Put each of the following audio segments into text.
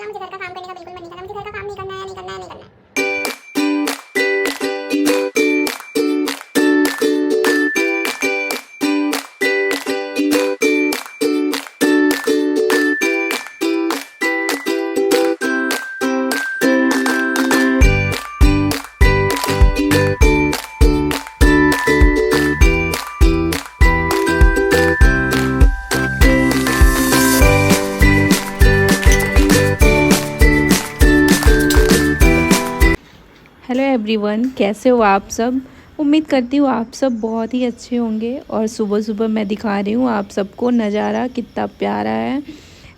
मुझे घर का काम करने का बिल्कुल मन नहीं कर रहा, मुझे घर का काम नहीं करना है, नहीं करना है, नहीं करना है। हेलो एवरीवन, कैसे हो आप सब। उम्मीद करती हूँ आप सब बहुत ही अच्छे होंगे। और सुबह सुबह मैं दिखा रही हूँ आप सबको नज़ारा कितना प्यारा है।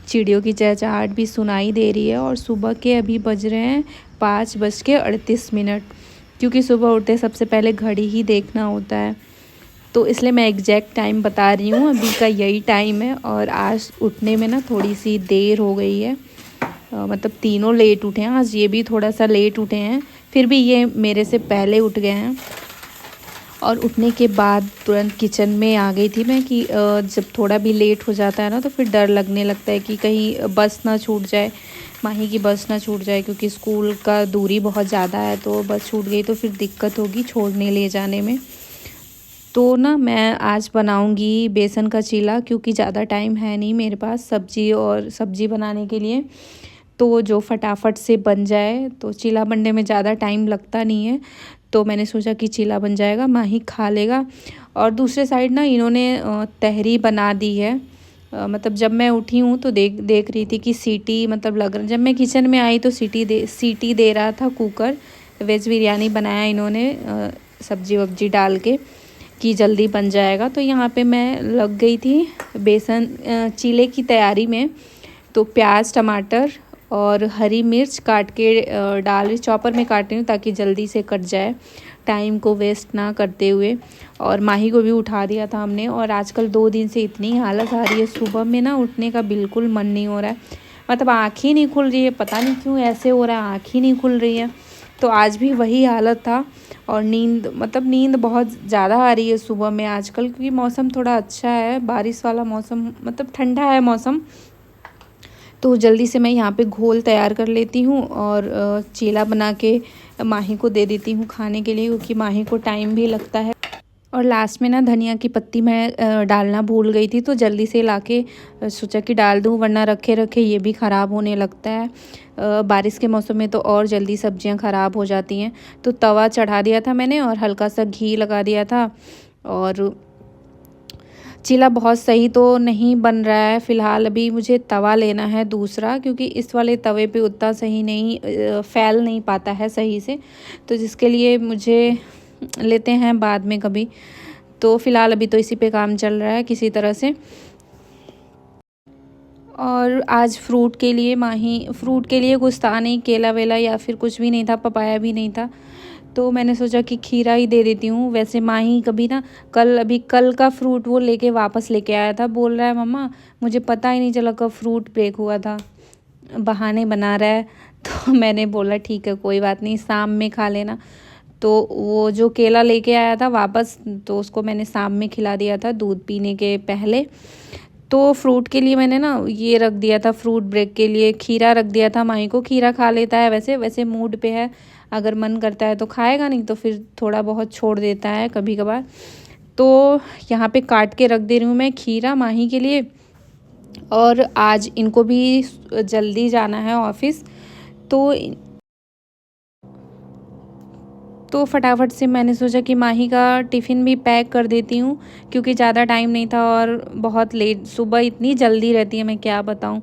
चिड़ियों की चहचहाहट भी सुनाई दे रही है। और सुबह के अभी बज रहे हैं 5:38, क्योंकि सुबह उठते सबसे पहले घड़ी ही देखना होता है, तो इसलिए मैं एग्जैक्ट टाइम बता रही हूँ। अभी का यही टाइम है। और आज उठने में ना थोड़ी सी देर हो गई है। मतलब तीनों लेट उठे हैं, आज ये भी थोड़ा सा लेट उठे हैं, फिर भी ये मेरे से पहले उठ गए हैं। और उठने के बाद तुरंत किचन में आ गई थी मैं कि जब थोड़ा भी लेट हो जाता है ना तो फिर डर लगने लगता है कि कहीं बस ना छूट जाए, माही की बस ना छूट जाए, क्योंकि स्कूल का दूरी बहुत ज़्यादा है, तो बस छूट गई तो फिर दिक्कत होगी छोड़ने ले जाने में। तो ना मैं आज बनाऊंगी बेसन का चीला, क्योंकि ज़्यादा टाइम है नहीं मेरे पास सब्जी बनाने के लिए, तो जो फटाफट से बन जाए। तो चीला बनने में ज़्यादा टाइम लगता नहीं है, तो मैंने सोचा कि चीला बन जाएगा, माही खा लेगा। और दूसरे साइड ना इन्होंने तहरी बना दी है। मतलब जब मैं उठी हूँ तो देख रही थी कि सीटी मतलब लग रहा, जब मैं किचन में आई तो सीटी दे रहा था कुकर। वेज बिरयानी बनाया इन्होंने सब्जी वब्जी डाल के कि जल्दी बन जाएगा। तो यहाँ पे मैं लग गई थी बेसन चीले की तैयारी में। तो प्याज टमाटर और हरी मिर्च काट के डाल चॉपर में काट रही हूँ ताकि जल्दी से कट जाए, टाइम को वेस्ट ना करते हुए। और माही को भी उठा दिया था हमने। और आजकल 2 दिन से इतनी हालत आ रही है, सुबह में ना उठने का बिल्कुल मन नहीं हो रहा है। मतलब आँख ही नहीं खुल रही है, पता नहीं क्यों ऐसे हो रहा है, आँख ही नहीं खुल रही है। तो आज भी वही हालत था। और नींद बहुत ज़्यादा आ रही है सुबह में आजकल, क्योंकि मौसम थोड़ा अच्छा है, बारिश वाला मौसम, मतलब ठंडा है मौसम। तो जल्दी से मैं यहाँ पे घोल तैयार कर लेती हूँ और चीला बना के माही को दे देती हूँ खाने के लिए, क्योंकि माही को टाइम भी लगता है। और लास्ट में ना धनिया की पत्ती मैं डालना भूल गई थी, तो जल्दी से लाके सोचा कि डाल दूँ, वरना रखे रखे ये भी ख़राब होने लगता है। बारिश के मौसम में तो और जल्दी सब्जियां ख़राब हो जाती हैं। तो तवा चढ़ा दिया था मैंने और हल्का सा घी लगा दिया था। और चीला बहुत सही तो नहीं बन रहा है फ़िलहाल, अभी मुझे तवा लेना है दूसरा, क्योंकि इस वाले तवे पे उतना सही नहीं फैल नहीं पाता है सही से, तो जिसके लिए मुझे लेते हैं बाद में कभी। तो फ़िलहाल अभी तो इसी पे काम चल रहा है किसी तरह से। और आज फ्रूट के लिए कुछ था नहीं, केला वेला या फिर कुछ भी नहीं था, पपाया भी नहीं था, तो मैंने सोचा कि खीरा ही दे देती हूँ। वैसे माही कभी ना कल का फ्रूट वो लेके वापस लेके आया था, बोल रहा है मम्मा मुझे पता ही नहीं चला कब फ्रूट ब्रेक हुआ था, बहाने बना रहा है। तो मैंने बोला ठीक है कोई बात नहीं, शाम में खा लेना। तो वो जो केला लेके आया था वापस, तो उसको मैंने शाम में खिला दिया था दूध पीने के पहले। तो फ्रूट के लिए मैंने ना ये रख दिया था, फ्रूट ब्रेक के लिए खीरा रख दिया था। माही को खीरा खा लेता है, वैसे वैसे मूड पे है, अगर मन करता है तो खाएगा, नहीं तो फिर थोड़ा बहुत छोड़ देता है कभी कभार। तो यहाँ पे काट के रख दे रही हूँ मैं खीरा माही के लिए। और आज इनको भी जल्दी जाना है ऑफिस, तो फटाफट से मैंने सोचा कि माही का टिफ़िन भी पैक कर देती हूँ, क्योंकि ज़्यादा टाइम नहीं था और बहुत लेट, सुबह इतनी जल्दी रहती है मैं क्या बताऊँ।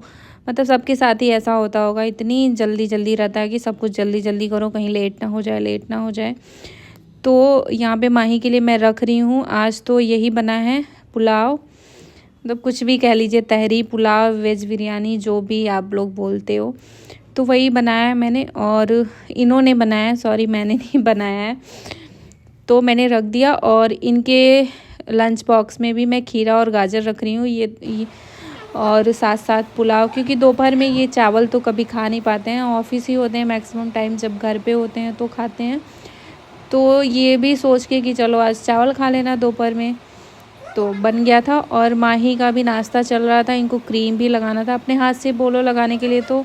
मतलब सबके साथ ही ऐसा होता होगा, इतनी जल्दी जल्दी रहता है कि सब कुछ जल्दी जल्दी करो, कहीं लेट ना हो जाए। तो यहाँ पे माही के लिए मैं रख रही हूँ। आज तो यही बना है, पुलाव, मतलब कुछ भी कह लीजिए, तहरी, पुलाव, वेज बिरयानी, जो भी आप लोग बोलते हो, तो वही बनाया है मैंने। और इन्होंने बनाया है, सॉरी मैंने नहीं बनाया है। तो मैंने रख दिया। और इनके लंच बॉक्स में भी मैं खीरा और गाजर रख रही हूँ, ये और साथ साथ पुलाव, क्योंकि दोपहर में ये चावल तो कभी खा नहीं पाते हैं, ऑफिस ही होते हैं मैक्सिमम टाइम, जब घर पे होते हैं तो खाते हैं। तो ये भी सोच के कि चलो आज चावल खा लेना दोपहर में, तो बन गया था। और माही का भी नाश्ता चल रहा था, इनको क्रीम भी लगाना था अपने हाथ से, बोलो लगाने के लिए तो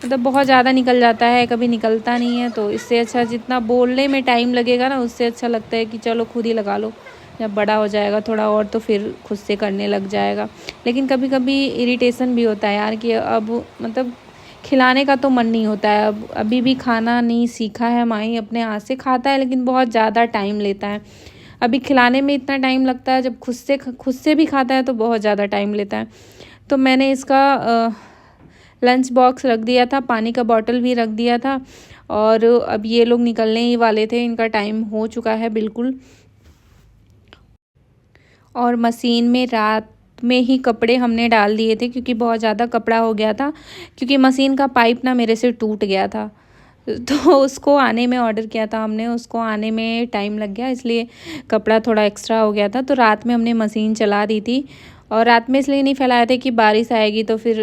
मतलब बहुत ज़्यादा निकल जाता है, कभी निकलता नहीं है। तो इससे अच्छा जितना बोलने में टाइम लगेगा ना, उससे अच्छा लगता है कि चलो खुद ही लगा लो, जब बड़ा हो जाएगा थोड़ा और तो फिर खुद से करने लग जाएगा। लेकिन कभी कभी इरिटेशन भी होता है यार कि अब मतलब खिलाने का तो मन नहीं होता है। अब अभी भी खाना नहीं सीखा है, माही अपने हाथ से खाता है लेकिन बहुत ज़्यादा टाइम लेता है। अभी खिलाने में इतना टाइम लगता है, जब खुद से भी खाता है तो बहुत ज़्यादा टाइम लेता है। तो मैंने इसका लंच बॉक्स रख दिया था, पानी का बॉटल भी रख दिया था, और अब ये लोग निकलने ही वाले थे, इनका टाइम हो चुका है बिल्कुल। और मशीन में रात में ही कपड़े हमने डाल दिए थे क्योंकि बहुत ज़्यादा कपड़ा हो गया था, क्योंकि मशीन का पाइप ना मेरे से टूट गया था। तो उसको आने में ऑर्डर किया था हमने, उसको आने में टाइम लग गया, इसलिए कपड़ा थोड़ा एक्स्ट्रा हो गया था। तो रात में हमने मशीन चला दी थी, और रात में इसलिए नहीं फैलाए थे कि बारिश आएगी तो फिर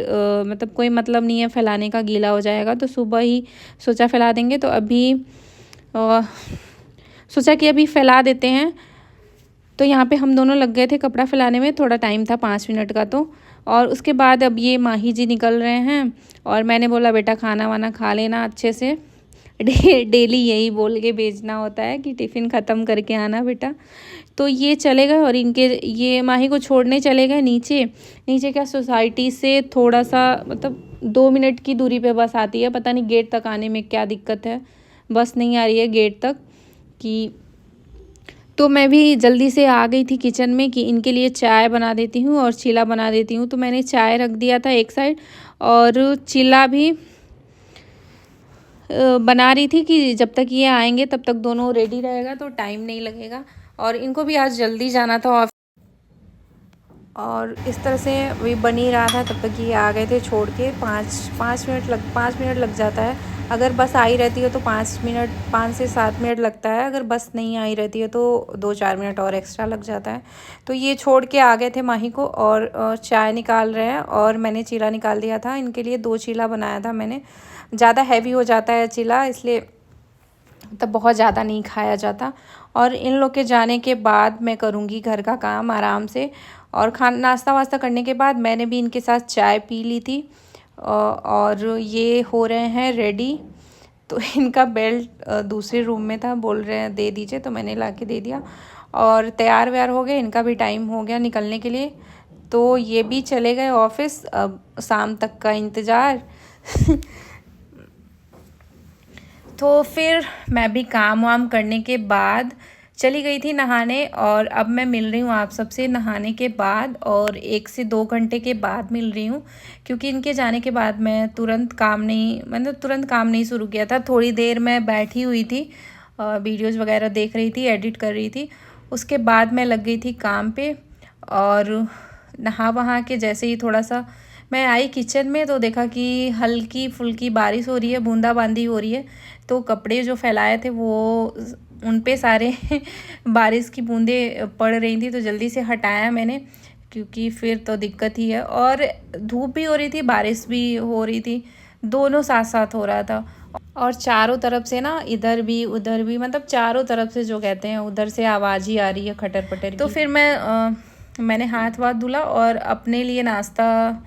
मतलब कोई मतलब नहीं है फैलाने का, गीला हो जाएगा। तो सुबह ही सोचा फैला देंगे, तो अभी सोचा कि अभी फैला देते हैं। तो यहाँ पे हम दोनों लग गए थे कपड़ा फैलाने में, थोड़ा टाइम था 5 मिनट का। तो और उसके बाद अब ये माही जी निकल रहे हैं, और मैंने बोला बेटा खाना वाना खा लेना अच्छे से। डेली यही बोल के भेजना होता है कि टिफ़िन ख़त्म करके आना बेटा। तो ये चले गए, और इनके ये माही को छोड़ने चले गए नीचे। नीचे क्या, सोसाइटी से थोड़ा सा मतलब 2 मिनट की दूरी पे बस आती है, पता नहीं गेट तक आने में क्या दिक्कत है, बस नहीं आ रही है गेट तक कि। तो मैं भी जल्दी से आ गई थी किचन में कि इनके लिए चाय बना देती हूँ और चीला बना देती हूँ। तो मैंने चाय रख दिया था एक साइड, और चीला भी बना रही थी कि जब तक ये आएंगे तब तक दोनों रेडी रहेगा तो टाइम नहीं लगेगा। और इनको भी आज जल्दी जाना था और इस तरह से वही बन ही रहा था, तब तक ये आ गए थे छोड़ के। 5 मिनट लग जाता है, अगर बस आई रहती है तो 5 से 7 मिनट लगता है, अगर बस नहीं आई रहती है तो 2-4 मिनट और एक्स्ट्रा लग जाता है। तो ये छोड़ के आ गए थे माही को, और चाय निकाल रहे हैं, और मैंने चीला निकाल दिया था इनके लिए। 2 चीला बनाया था मैंने, ज़्यादा हैवी हो जाता है चीला, इसलिए तब बहुत ज़्यादा नहीं खाया जाता। और इन लोग के जाने के बाद मैं करूँगी घर का काम आराम से, और नाश्ता वास्ता करने के बाद मैंने भी इनके साथ चाय पी ली थी। और ये हो रहे हैं रेडी। तो इनका बेल्ट दूसरे रूम में था, बोल रहे हैं दे दीजिए, तो मैंने ला के दे दिया। और तैयार व्यार हो गए, इनका भी टाइम हो गया निकलने के लिए। तो ये भी चले गए ऑफिस, अब शाम तक का इंतज़ार। तो फिर मैं भी काम वाम करने के बाद चली गई थी नहाने, और अब मैं मिल रही हूँ आप सबसे नहाने के बाद, और 1 से 2 घंटे के बाद मिल रही हूँ। क्योंकि इनके जाने के बाद मैंने तुरंत काम नहीं शुरू किया था। थोड़ी देर मैं बैठी हुई थी, वीडियोस वगैरह देख रही थी, एडिट कर रही थी। उसके बाद मैं लग गई थी काम पे, और नहा वहा के जैसे ही थोड़ा सा मैं आई किचन में, तो देखा कि हल्की फुल्की बारिश हो रही है, बूंदाबांदी हो रही है। तो कपड़े जो फैलाए थे वो उन पे सारे बारिश की बूंदें पड़ रही थी, तो जल्दी से हटाया मैंने, क्योंकि फिर तो दिक्कत ही है। और धूप भी हो रही थी, बारिश भी हो रही थी, दोनों साथ साथ हो रहा था। और चारों तरफ से ना, इधर भी उधर भी, मतलब चारों तरफ से जो कहते हैं उधर से आवाज़ ही आ रही है खटर पटर की। तो फिर मैंने हाथ वाथ धुला, और अपने लिए नाश्ता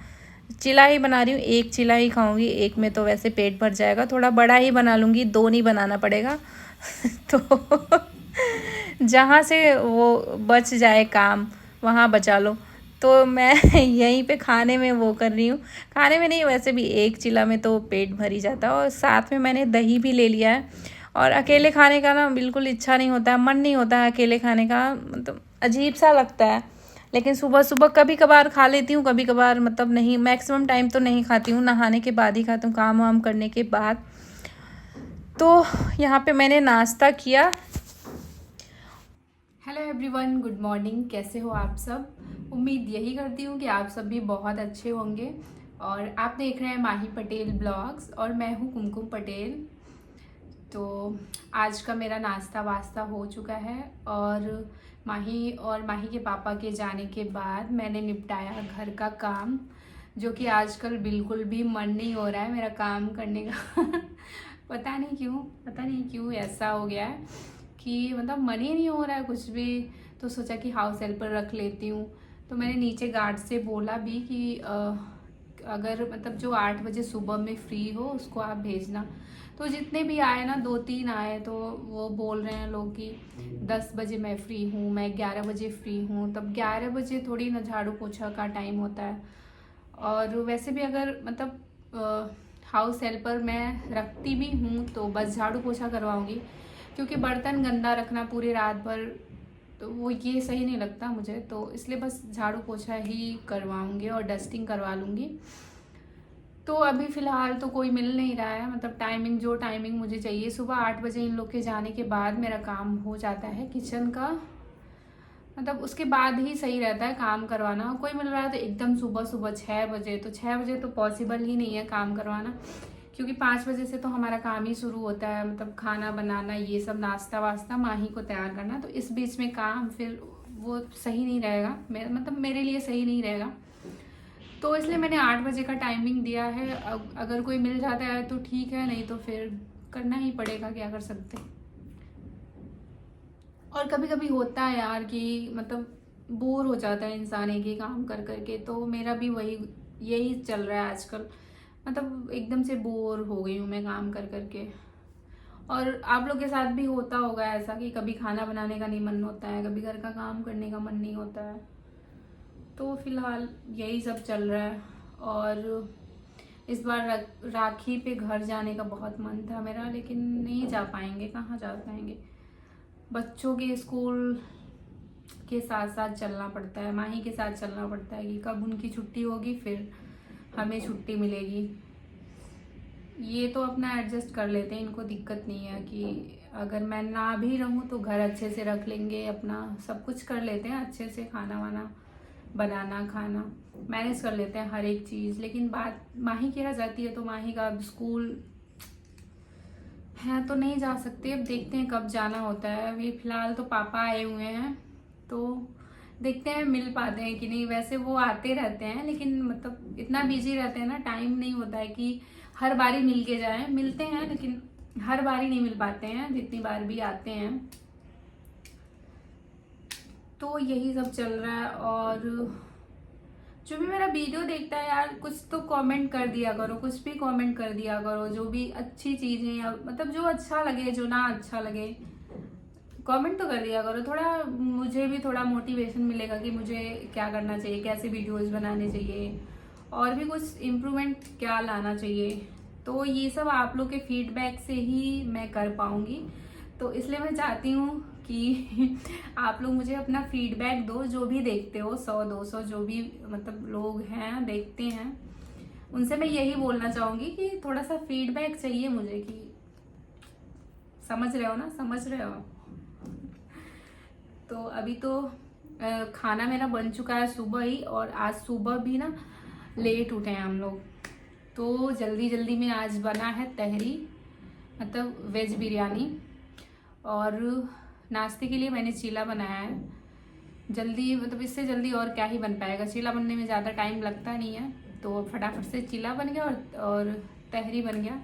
चिला ही बना रही हूँ। 1 चिला ही खाऊंगी, 1 में तो वैसे पेट भर जाएगा, थोड़ा बड़ा ही बना लूँगी, 2 नहीं बनाना पड़ेगा। तो जहाँ से वो बच जाए काम वहाँ बचा लो। तो मैं यहीं पे खाने में वो कर रही हूँ, खाने में नहीं, वैसे भी 1 चिला में तो पेट भर ही जाता है। और साथ में मैंने दही भी ले लिया है। और अकेले खाने का ना बिल्कुल इच्छा नहीं होता है, मन नहीं होता है अकेले खाने का, मतलब अजीब सा लगता है। लेकिन सुबह सुबह कभी कभार खा लेती हूँ, कभी कभार मतलब नहीं, मैक्सिमम टाइम तो नहीं खाती हूँ, नहाने के बाद ही खाती हूँ, काम वाम करने के बाद। तो यहाँ पे मैंने नाश्ता किया। हेलो एवरीवन, गुड मॉर्निंग, कैसे हो आप सब। उम्मीद यही करती हूँ कि आप सब भी बहुत अच्छे होंगे। और आप देख रहे हैं माही पटेल ब्लॉग्स, और मैं हूँ कुमकुम पटेल। तो आज का मेरा नाश्ता वास्ता हो चुका है, और माही के पापा के जाने के बाद मैंने निपटाया घर का काम, जो कि आजकल बिल्कुल भी मन नहीं हो रहा है मेरा काम करने का। पता नहीं क्यों ऐसा हो गया है कि मतलब मन ही नहीं हो रहा है कुछ भी। तो सोचा कि हाउस हेल्पर रख लेती हूँ। तो मैंने नीचे गार्ड से बोला भी कि अगर मतलब जो 8 बजे सुबह में फ्री हो उसको आप भेजना। तो जितने भी आए ना, 2-3 आए, तो वो बोल रहे हैं लोग कि 10 बजे मैं फ्री हूँ, मैं 11 बजे फ्री हूँ। तब 11 बजे थोड़ी ना झाड़ू पोछा का टाइम होता है। और वैसे भी अगर मतलब हाउस हेल्पर मैं रखती भी हूँ तो बस झाड़ू पोछा करवाऊँगी, क्योंकि बर्तन गंदा रखना पूरी रात भर तो वो ये सही नहीं लगता मुझे। तो इसलिए बस झाड़ू पोछा ही करवाऊँगी और डस्टिंग करवा लूँगी। तो अभी फ़िलहाल तो कोई मिल नहीं रहा है, मतलब जो टाइमिंग मुझे चाहिए सुबह 8 बजे इन लोग के जाने के बाद मेरा काम हो जाता है किचन का। मतलब उसके बाद ही सही रहता है काम करवाना। कोई मिल रहा है तो एकदम सुबह 6 बजे, तो 6 बजे तो पॉसिबल ही नहीं है काम करवाना, क्योंकि 5 बजे से तो हमारा काम ही शुरू होता है, मतलब खाना बनाना, ये सब नाश्ता वास्ता, माही को तैयार करना। तो इस बीच में काम फिर वो सही नहीं रहेगा, मतलब मेरे लिए सही नहीं रहेगा। तो इसलिए मैंने 8 बजे का टाइमिंग दिया है। अगर कोई मिल जाता है तो ठीक है, नहीं तो फिर करना ही पड़ेगा, क्या कर सकते। और कभी कभी होता है यार कि मतलब बोर हो जाता है इंसान एक ही काम कर करके। तो मेरा भी यही चल रहा है आजकल, मतलब एकदम से बोर हो गई हूँ मैं काम कर करके। और आप लोग के साथ भी होता होगा ऐसा कि कभी खाना बनाने का नहीं मन होता है, कभी घर का काम करने का मन नहीं होता है। तो फिलहाल यही सब चल रहा है। और इस बार राखी पे घर जाने का बहुत मन था मेरा, लेकिन नहीं जा पाएंगे, कहाँ जा पाएंगे। बच्चों के स्कूल के साथ साथ चलना पड़ता है, माही के साथ चलना पड़ता है कि कब उनकी छुट्टी होगी फिर हमें छुट्टी मिलेगी। ये तो अपना एडजस्ट कर लेते हैं, इनको दिक्कत नहीं है कि अगर मैं ना भी रहूं तो घर अच्छे से रख लेंगे, अपना सब कुछ कर लेते हैं अच्छे से, खाना वाना बनाना, खाना मैनेज कर लेते हैं हर एक चीज़। लेकिन बात माही की आ जाती है तो माही का अब स्कूल है तो नहीं जा सकते। अब देखते हैं कब जाना होता है। अभी फिलहाल तो पापा आए हुए हैं, तो देखते हैं मिल पाते हैं कि नहीं। वैसे वो आते रहते हैं, लेकिन मतलब इतना बिजी रहते हैं ना, टाइम नहीं होता है कि हर बारी मिल के जाएं। मिलते हैं लेकिन हर बारी नहीं मिल पाते हैं, जितनी बार भी आते हैं। तो यही सब चल रहा है। और जो भी मेरा वीडियो देखता है यार, कुछ तो कमेंट कर दिया करो, कुछ भी कमेंट कर दिया करो, जो भी अच्छी चीजें या मतलब जो अच्छा लगे, जो ना अच्छा लगे कमेंट तो कर दिया करो। थोड़ा मुझे भी थोड़ा मोटिवेशन मिलेगा कि मुझे क्या करना चाहिए, कैसे वीडियोस बनाने चाहिए, और भी कुछ इम्प्रूवमेंट क्या लाना चाहिए। तो ये सब आप लोग के फीडबैक से ही मैं कर पाऊंगी। तो इसलिए मैं चाहती हूँ कि आप लोग मुझे अपना फीडबैक दो, जो भी देखते हो, 100-200 जो भी मतलब लोग हैं देखते हैं, उनसे मैं यही बोलना चाहूंगी कि थोड़ा सा फीडबैक चाहिए मुझे, कि समझ रहे हो ना, समझ रहे हो। तो अभी तो खाना मेरा बन चुका है सुबह ही, और आज सुबह भी ना लेट उठे हैं हम लोग, तो जल्दी जल्दी में आज बना है तहरी, मतलब वेज बिरयानी। और नाश्ते के लिए मैंने चीला बनाया है। जल्दी मतलब इससे जल्दी और क्या ही बन पाएगा, चीला बनने में ज़्यादा टाइम लगता नहीं है, तो फटाफट से चीला बन गया और तहरी बन गया।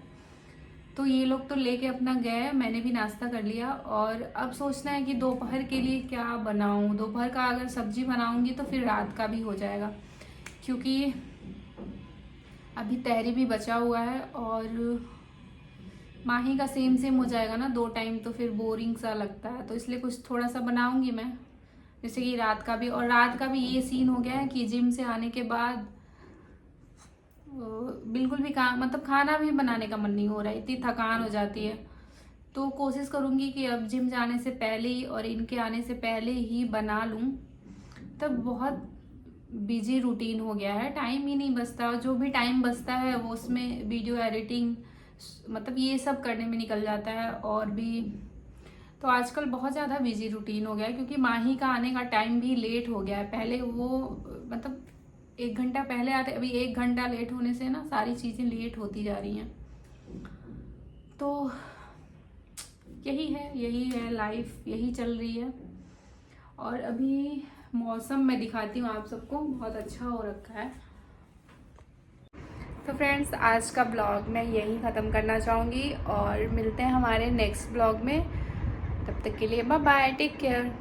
तो ये लोग तो लेके अपना गए, मैंने भी नाश्ता कर लिया। और अब सोचना है कि दोपहर के लिए क्या बनाऊं। दोपहर का अगर सब्जी बनाऊंगी तो फिर रात का भी हो जाएगा, क्योंकि अभी तहरी भी बचा हुआ है और माही का सेम हो जाएगा ना 2 टाइम, तो फिर बोरिंग सा लगता है। तो इसलिए कुछ थोड़ा सा बनाऊंगी मैं, जैसे कि रात का भी। और रात का भी ये सीन हो गया है कि जिम से आने के बाद बिल्कुल भी मतलब खाना भी बनाने का मन नहीं हो रहा है, इतनी थकान हो जाती है। तो कोशिश करूंगी कि अब जिम जाने से पहले ही और इनके आने से पहले ही बना लूं। तब बहुत बिजी रूटीन हो गया है, टाइम ही नहीं बचता। जो भी टाइम बचता है वो उसमें वीडियो एडिटिंग मतलब ये सब करने में निकल जाता है। और भी तो आजकल बहुत ज़्यादा बिजी रूटीन हो गया है, क्योंकि माही का आने का टाइम भी लेट हो गया है। पहले वो मतलब 1 घंटा पहले आते, अभी 1 घंटा लेट होने से ना सारी चीज़ें लेट होती जा रही हैं। तो यही है लाइफ, यही चल रही है। और अभी मौसम मैं दिखाती हूँ आप सबको, बहुत अच्छा हो रखा है। तो फ्रेंड्स, आज का ब्लॉग मैं यहीं ख़त्म करना चाहूँगी, और मिलते हैं हमारे नेक्स्ट ब्लॉग में। तब तक के लिए बाय बाय, टेक केयर।